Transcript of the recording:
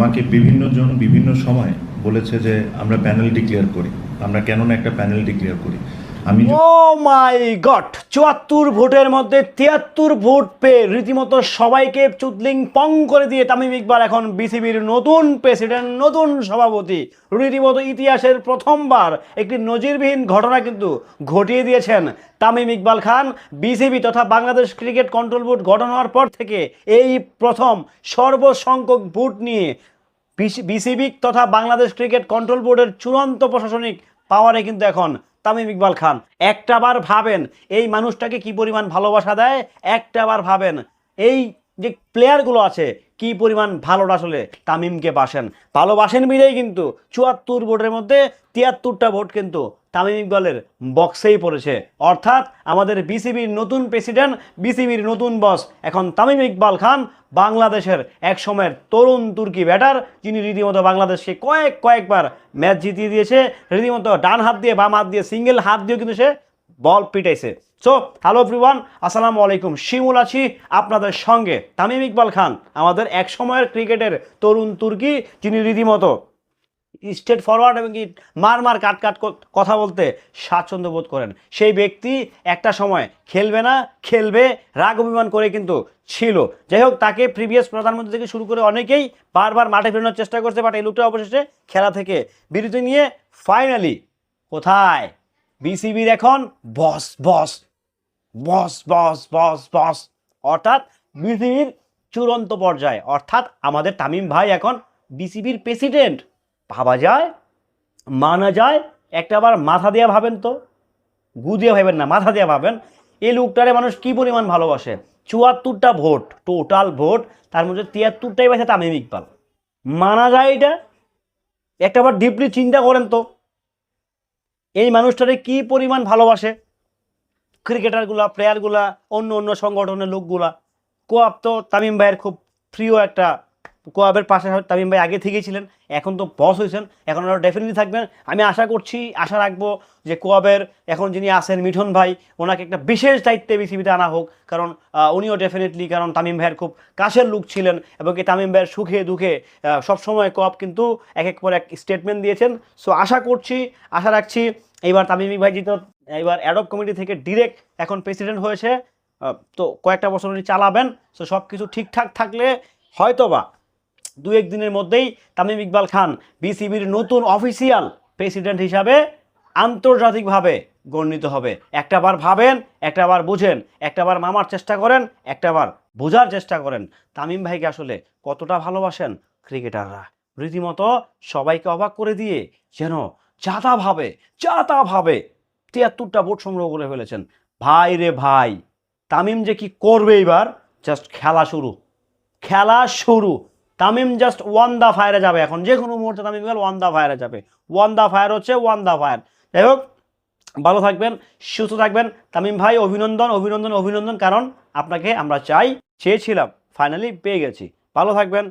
আমাকে বিভিন্ন জন বিভিন্ন সময় বলেছে যে আমরা প্যানেল ডিক্লেয়ার করি, আমরা কেন না একটা প্যানেল ডিক্লেয়ার করি। আমি ও মাই গড, ৭৪ ভোটের মধ্যে ৭৩ ভোট পেয়ে রীতিমতো সবাইকে চুদলিং পং করে দিয়ে তামিম ইকবাল এখন বিসিবির নতুন প্রেসিডেন্ট, নতুন সভাপতি। রীতিমতো ইতিহাসের প্রথমবার একটি নজিরবিহীন ঘটনা কিন্তু ঘটিয়ে দিয়েছেন তামিম ইকবাল খান। বিসিবি তথা বাংলাদেশ ক্রিকেট কন্ট্রোল বোর্ড গঠন হওয়ার পর থেকে এই প্রথম সর্বসংখ্যক ভোট নিয়ে বিসিবি তথা বাংলাদেশ ক্রিকেট কন্ট্রোল বোর্ডের চূড়ান্ত প্রশাসনিক পাওয়ারে কিন্তু এখন তামিম ইকবাল খান। একটাবার ভাবেন এই মানুষটাকে কি পরিমাণ ভালোবাসা দেয়, একটাবার ভাবেন এই যে প্লেয়ারগুলো আছে কি পরিমাণ ভালোটা আসলে তামিমকে ভালোবাসেন বিলেই কিন্তু ৭৪ ভোটের মধ্যে ৭৩টা ভোট কিন্তু তামিম ইকবালের বক্সেই পড়েছে। অর্থাৎ আমাদের বিসিবির নতুন প্রেসিডেন্ট, বিসিবির নতুন বস এখন তামিম ইকবাল খান, বাংলাদেশের এক সময়ের তরুণ তুর্কি ব্যাটার, যিনি রীতিমতো বাংলাদেশকে কয়েকবার ম্যাচ জিতিয়ে দিয়েছে। রীতিমতো ডান হাত দিয়ে বাম হাত দিয়ে সিঙ্গেল হাত দিয়েও কিন্তু সে বল পিটাইছে। সো হ্যালো এভরিওয়ান, আসসালামু আলাইকুম, শিমুল আছি আপনাদের সঙ্গে। তামিম ইকবাল খান আমাদের এক সময়ের ক্রিকেটের তরুণ তুর্কি, যিনি রীতিমতো স্ট্রেট ফরওয়ার্ড এবং কি মার কাট কথা বলতে স্বাচ্ছন্দ্য বোধ করেন। সেই ব্যক্তি একটা সময় খেলবে না, খেলবে রাগ অভিমান করে কিন্তু ছিল। যাই হোক, তাকে প্রিভিয়াস প্রধানমন্ত্রী থেকে শুরু করে অনেকেই বারবার মাঠে ফেরানোর চেষ্টা করছে, বাট এই লোকটা অবশেষে খেলা থেকে বিরতি নিয়ে ফাইনালি কোথায় বিসিবির এখন বস বস বস বস বস বস অর্থাৎ বিসিবির চূড়ান্ত পর্যায়ে, অর্থাৎ আমাদের তামিম ভাই এখন বিসিবির প্রেসিডেন্ট। ভাবা যায়, মানা যায়, একটা আবার মাথা দিয়ে ভাবেন তো, গু দিয়ে ভাবেন না, মাথা দিয়ে ভাবেন এই লোকটারে মানুষ কি পরিমাণ ভালোবাসে। ৭৪টা ভোট, টোটাল ভোট, তার মধ্যে ৭৩টাই পাইছে তামিম ইকবাল। মানা যায় এটা? একটা আবার ডিপলি চিন্তা করেন তো, এই মানুষটারে কি পরিমাণ ভালোবাসে ক্রিকেটারগুলা, প্লেয়ারগুলা, অন্য সংগঠনের লোকগুলা। কোয়াব তো তামিম ভাইয়ের খুব প্রিয় একটা, কোয়াবের পাশে তামিম ভাই আগে থেকেই ছিলেন, এখন তো বস হয়েছেন, এখন আরও ডেফিনেটলি থাকবেন। আমি আশা রাখবো যে কোয়াবের এখন যিনি আছেন মিঠুন ভাই, ওনাকে একটা বিশেষ দায়িত্বে বিসিবিতে আনা হোক, কারণ উনিও ডেফিনেটলি, কারণ তামিম ভাইয়ের খুব কাছের লোক ছিলেন এবং এই তামিম ভাইয়ের সুখে দুঃখে সবসময় কোয়াব কিন্তু এক পর এক স্টেটমেন্ট দিয়েছেন। সো আশা রাখছি এইবার তামিম ভাই যেহেতু এবার অ্যাডপ কমিটি থেকে ডিরেক্ট এখন প্রেসিডেন্ট হয়েছে, তো কয়েকটা বছর উনি চালাবেন। সো সব কিছু ঠিকঠাক থাকলে হয়তোবা ২-১ দিনের মধ্যেই তামিম ইকবাল খান বিসিবির নতুন অফিসিয়াল প্রেসিডেন্ট হিসাবে আন্তর্জাতিকভাবে গণ্যিত হবে। একটাবার ভাবেন, একটাবার বুঝেন, একটাবার মামার চেষ্টা করেন, একটাবার বোঝার চেষ্টা করেন তামিম ভাইকে আসলে কতটা ভালোবাসেন ক্রিকেটাররা। রীতিমতো সবাইকে অবাক করে দিয়ে যেন জাতাভাবে ৭৩টা ভোট সংগ্রহ করে ফেলেছেন। ভাই রে ভাই, তামিম যে কি করবে এবার, জাস্ট খেলা শুরু। তামিম জাস্ট ওয়ান দা ফায়ারে যাবে এখন, যে কোনো মুহূর্তে তামিম ইকবাল ওয়ান দা ফায়ারে যাবে। ওয়ান দা ফায়ার হচ্ছে ওয়ান দা ফায়ার। যাই হোক, ভালো থাকবেন, সুস্থ থাকবেন তামিম ভাই। অভিনন্দন, কারণ আপনাকে আমরা চেয়েছিলাম, ফাইনালি পেয়ে গেছি। ভালো থাকবেন,